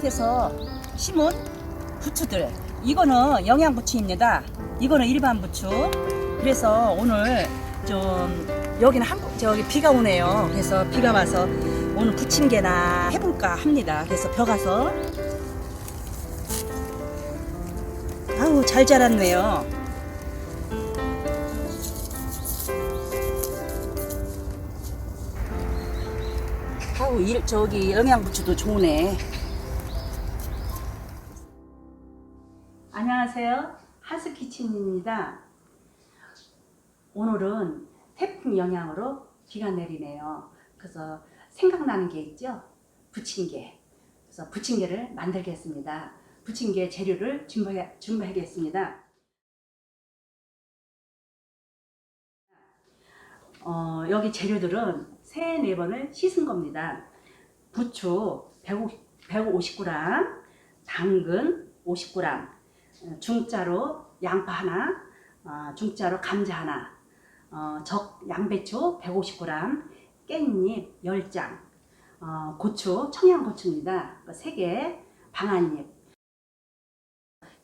밭에서 심은 부추들, 이거는 영양부추입니다. 이거는 일반 부추. 그래서 오늘 좀 여기는 저기 비가 오네요. 그래서 비가 와서 오늘 부침개나 해볼까 합니다. 그래서 벼가서 아우 잘 자랐네요. 아우 저기 영양부추도 좋네. 안녕하세요, 하스키친입니다. 오늘은 태풍 영향으로 비가 내리네요. 그래서 생각나는 게 있죠, 부침개. 그래서 부침개를 만들겠습니다. 부침개 재료를 준비하겠습니다. 여기 재료들은 3-4번을 씻은 겁니다. 부추 150g, 당근 50g, 중짜로 양파 하나, 중짜로 감자 하나, 양배추 150g, 깻잎 10장, 고추, 청양고추입니다. 3개, 방아잎,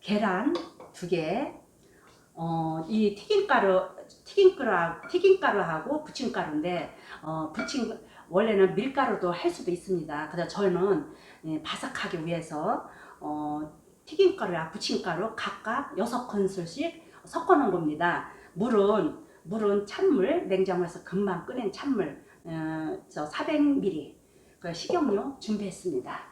계란 2개, 이 튀김가루하고 부침가루인데, 원래는 밀가루도 할 수도 있습니다. 그래서 저는 바삭하기 위해서 튀김가루와 부침가루 각각 6큰술씩 섞어 놓은 겁니다. 물은 찬물, 냉장고에서 금방 끓인 찬물, 400ml 그 식용유 준비했습니다.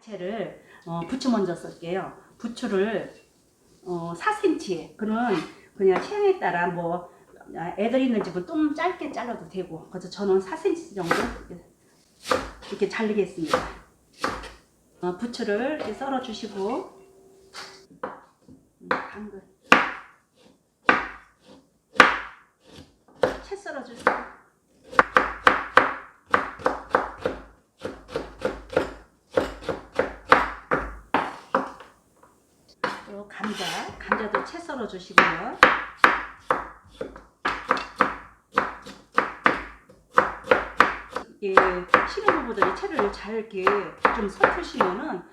야채를 부추 먼저 쓸게요. 부추를 4cm, 그냥 취향에 따라 뭐 애들 있는 집은 좀 짧게 잘라도 되고, 그래서 저는 4cm 정도 이렇게 자르겠습니다. 부추를 이렇게 썰어 주시고, 당근 채 썰어 주세요. 또 감자도 채 썰어 주시고요. 신혼부부들이 채를 잘 이렇게 좀 썰으시면은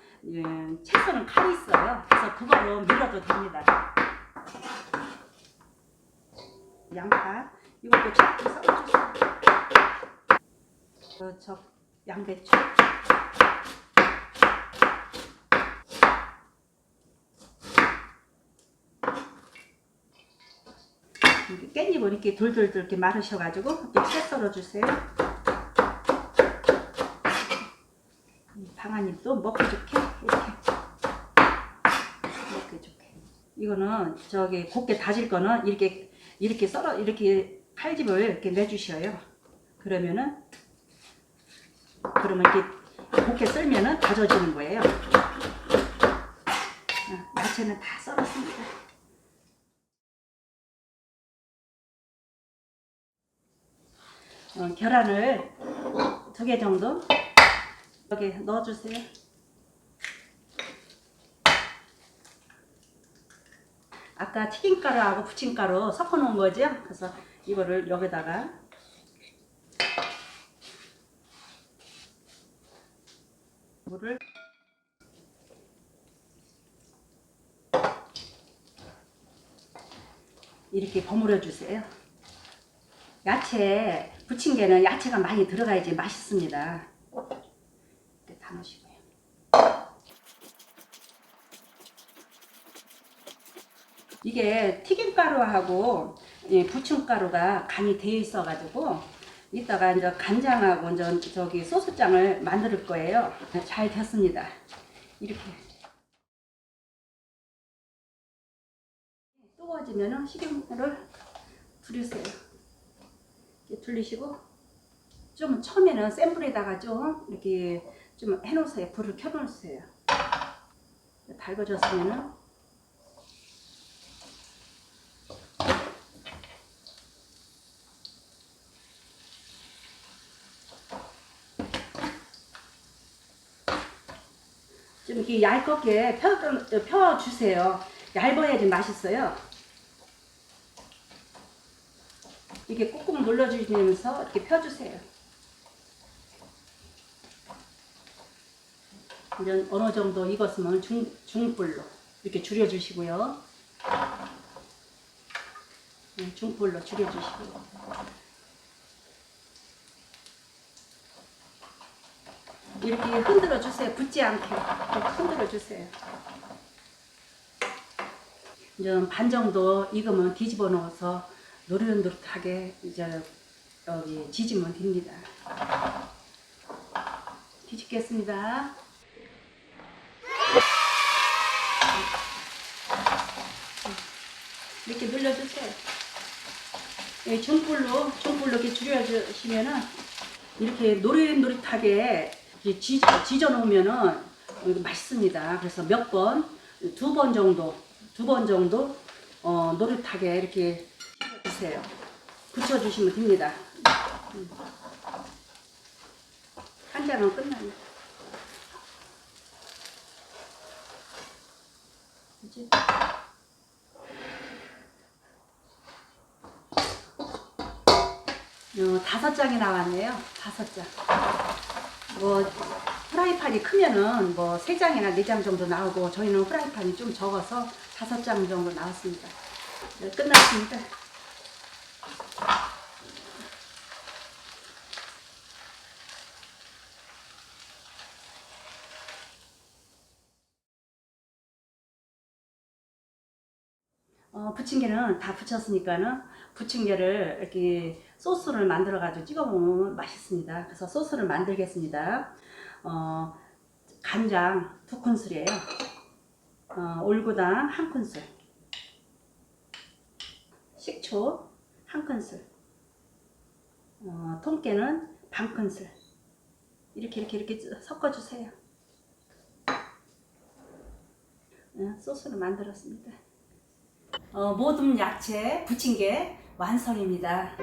채 써는 칼이 있어요. 그래서 그걸로 밀어도 됩니다. 양파 이것도 작게 썰어주세요. 양배추, 깻잎을 이렇게 돌돌돌 이렇게 마르셔가지고 이렇게 채 썰어주세요. 방아잎도 먹기 좋게 먹기 좋게. 이거는 저기 곱게 다질 거는 이렇게 칼집을 이렇게 내주셔요. 그러면 이렇게 곱게 썰면은 다져지는 거예요. 야채는 다 썰었습니다. 계란을 2개 정도 여기 넣어주세요. 아까 튀김가루하고 부침가루 섞어 놓은 거죠. 그래서 이거를 여기다가 물을 이렇게 버무려 주세요. 야채, 부침개는 야채가 많이 들어가야지 맛있습니다. 이렇게 다 넣으시고요. 이게 튀김가루하고 부침가루가 간이 되어 있어가지고 이따가 이제 간장하고 이제 저기 소스장을 만들 거예요. 잘 됐습니다. 이렇게 뜨거워지면은 식용유를 두르세요. 이렇게 둘리시고, 좀 처음에는 센 불에다가 좀 이렇게 좀 해놓으세요. 불을 켜놓으세요. 달궈졌으면은 좀 이렇게 얇게 펴주세요. 얇아야지 맛있어요. 이렇게 꾹꾹 눌러주시면서 이렇게 펴주세요. 이제 어느 정도 익었으면 중불로 이렇게 줄여주시고요. 중불로 줄여주시고요. 이렇게 흔들어 주세요. 붙지 않게 이렇게 흔들어 주세요. 이제 반 정도 익으면 뒤집어 넣어서 노릇노릇하게 이제 여기 지지면 됩니다. 뒤집겠습니다. 이렇게 눌러주세요. 중불로 이렇게 줄여주시면은 이렇게 노릇노릇하게 이렇게 지져 놓으면은 맛있습니다. 그래서 몇 번, 두 번 정도 노릇하게 이렇게 씹어주세요. 붙여주시면 됩니다. 한 잔은 끝납니다. 그치? 5장이 나왔네요. 5장. 뭐 프라이팬이 크면은 뭐 3장이나 4장 정도 나오고 저희는 프라이팬이 좀 적어서 5장 정도 나왔습니다. 네, 끝났습니다. 부침개는 다 부쳤으니까는 부침개를 이렇게 소스를 만들어 가지고 찍어 먹으면 맛있습니다. 그래서 소스를 만들겠습니다. 간장 2큰술이에요. 올구당 1큰술, 식초 1큰술, 통깨는 반큰술. 이렇게 섞어주세요. 소스를 만들었습니다. 모든 야채 부침개 완성입니다.